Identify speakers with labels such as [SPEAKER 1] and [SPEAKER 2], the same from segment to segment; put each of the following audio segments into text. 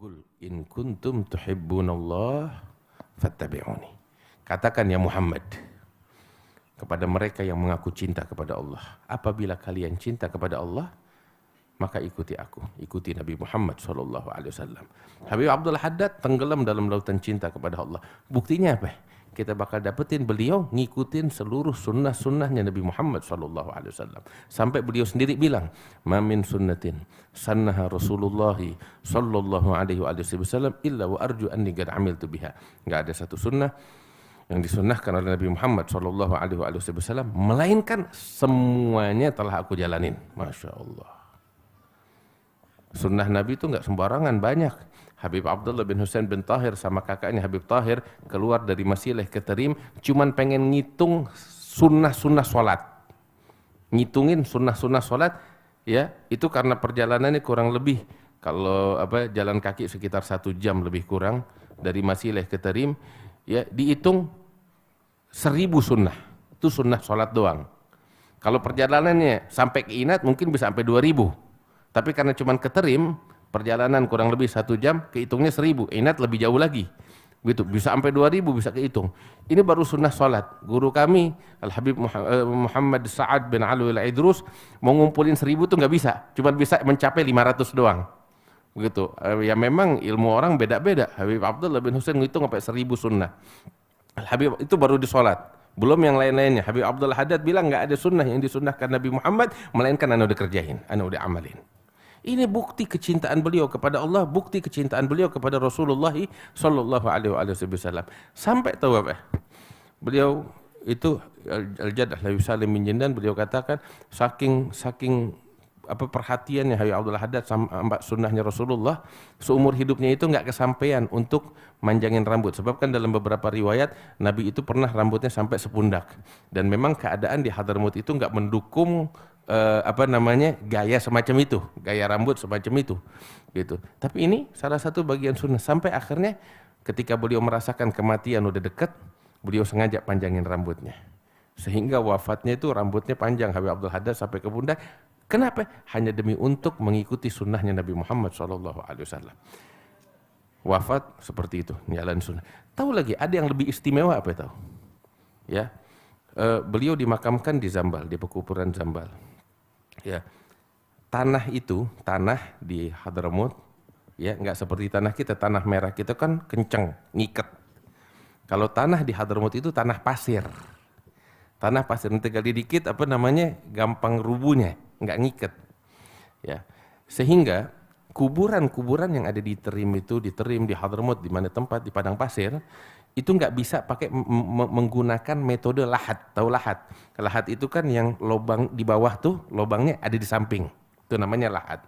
[SPEAKER 1] Qul in kuntum tuhibbunallah fattabi'uni. Katakan ya Muhammad kepada mereka yang mengaku cinta kepada Allah, apabila kalian cinta kepada Allah, maka ikuti aku, ikuti Nabi Muhammad SAW. Habib Abdul Haddad tenggelam dalam lautan cinta kepada Allah. Buktinya apa? Kita bakal dapetin beliau ngikutin seluruh sunnah-sunnahnya Nabi Muhammad SAW. Sampai beliau sendiri bilang, "Ma min sunnatin sannaha Rasulullah sallallahu alaihi wasallam illa wa arju anni qad amiltu biha." Enggak ada satu sunnah yang disunnahkan oleh Nabi Muhammad sallallahu alaihi wasallam melainkan semuanya telah aku jalanin. Masya Allah. Sunnah Nabi itu enggak sembarangan, banyak. Habib Abdullah bin Husain bin Tahir sama kakaknya Habib Tahir keluar dari Masileh ke Tarim cuman pengen ngitung sunnah-sunnah sholat. Ngitungin sunnah-sunnah sholat, ya itu karena perjalanannya kurang lebih, kalau jalan kaki sekitar 1 jam lebih kurang dari Masileh ke Tarim, ya dihitung 1000 sunnah. Itu sunnah sholat doang. Kalau perjalanannya sampai ke Inat mungkin bisa sampai 2000. Tapi karena cuman ke Tarim, perjalanan kurang lebih 1 jam, kehitungnya 1000. Inat lebih jauh lagi. Gitu, bisa sampai 2000 bisa kehitung. Ini baru sunnah sholat. Guru kami, Al-Habib Muhammad Sa'ad bin Alwi Al-Idrus, mau ngumpulin 1000 tuh nggak bisa. Cuma bisa mencapai 500 doang. Begitu. Ya memang ilmu orang beda-beda. Habib Abdullah bin Husain ngitung sampai 1000 sunnah. Al-Habib itu baru di sholat. Belum yang lain-lainnya. Habib Abdul Haddad bilang nggak ada sunnah yang disunnahkan Nabi Muhammad, melainkan anda udah kerjain, anda udah amalin. Ini bukti kecintaan beliau kepada Allah, bukti kecintaan beliau kepada Rasulullah sallallahu alaihi wasallam. Sampai tahu apa? Beliau itu Al-Jadd Habib Salim bin Jindan, beliau katakan saking perhatiannya Habib Abdul Haddad sama sunnahnya Rasulullah, seumur hidupnya itu nggak kesampaian untuk manjangin rambut. Sebab kan dalam beberapa riwayat Nabi itu pernah rambutnya sampai sepundak. Dan memang keadaan di Hadramaut itu nggak mendukung gaya semacam itu, gaya rambut semacam itu, gitu. Tapi ini salah satu bagian sunnah. Sampai akhirnya ketika beliau merasakan kematian udah dekat, beliau sengaja panjangin rambutnya, sehingga wafatnya itu rambutnya panjang Habib Abdul Haddad sampai ke pundak. Kenapa? Hanya demi untuk mengikuti sunnahnya Nabi Muhammad SAW. Wafat seperti itu, jalan sunnah. Tahu lagi ada yang lebih istimewa apa tahu? Ya, beliau dimakamkan di Zambal, di pekuburan Zambal. Ya, tanah itu, tanah di Hadramaut, ya nggak seperti tanah kita, tanah merah kita kan kenceng, ngiket. Kalau tanah di Hadramaut itu tanah pasir. Tanah pasir nanti kali dikit gampang rubuhnya, nggak ngiket. Ya, sehingga kuburan-kuburan yang ada di Tarim itu, di Tarim, di Hadramaut, di mana tempat di padang pasir, itu nggak bisa pakai menggunakan metode lahat. Tahu lahat? Lahat itu kan yang lubang di bawah tuh, lubangnya ada di samping. Itu namanya lahat.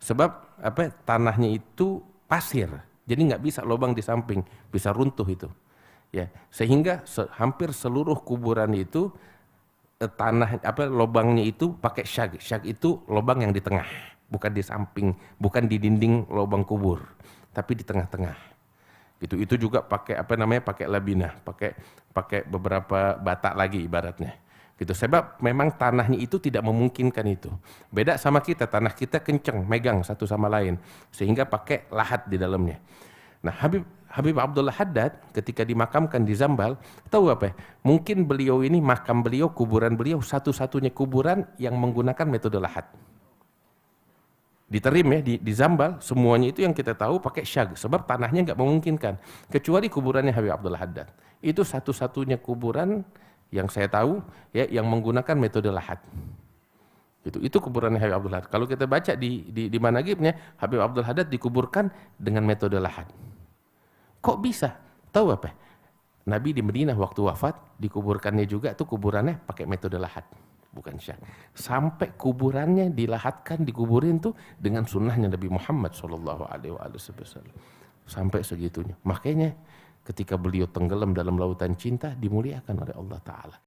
[SPEAKER 1] Sebab tanahnya itu pasir, jadi nggak bisa lubang di samping, bisa runtuh itu. Ya, sehingga hampir seluruh kuburan itu tanah lubangnya itu pakai syak. Syak itu lubang yang di tengah, bukan di samping, bukan di dinding lubang kubur, tapi di tengah-tengah. Gitu. Itu juga pakai pakai labina, pakai beberapa bata lagi ibaratnya. Gitu. Sebab memang tanahnya itu tidak memungkinkan itu. Beda sama kita, tanah kita kenceng, megang satu sama lain, sehingga pakai lahat di dalamnya. Nah, Habib Abdullah Haddad ketika dimakamkan di Zambal, tahu apa? Mungkin beliau ini, makam beliau, kuburan beliau satu-satunya kuburan yang menggunakan metode lahat. Di Tarim ya, di Zambal, semuanya itu yang kita tahu pakai syag, sebab tanahnya nggak memungkinkan. Kecuali kuburannya Habib Abdullah Haddad. Itu satu-satunya kuburan yang saya tahu ya yang menggunakan metode lahat. Itu kuburannya Habib Abdul Haddad. Kalau kita baca di manaqibnya, Habib Abdul Haddad dikuburkan dengan metode lahat. Kok bisa? Tahu apa? Nabi di Madinah waktu wafat dikuburkannya juga tuh kuburannya pakai metode lahat, bukan syak. Sampai kuburannya dilahatkan, dikuburin tuh dengan sunnahnya Nabi Muhammad SAW. Sampai segitunya. Makanya ketika beliau tenggelam dalam lautan cinta, dimuliakan oleh Allah Ta'ala.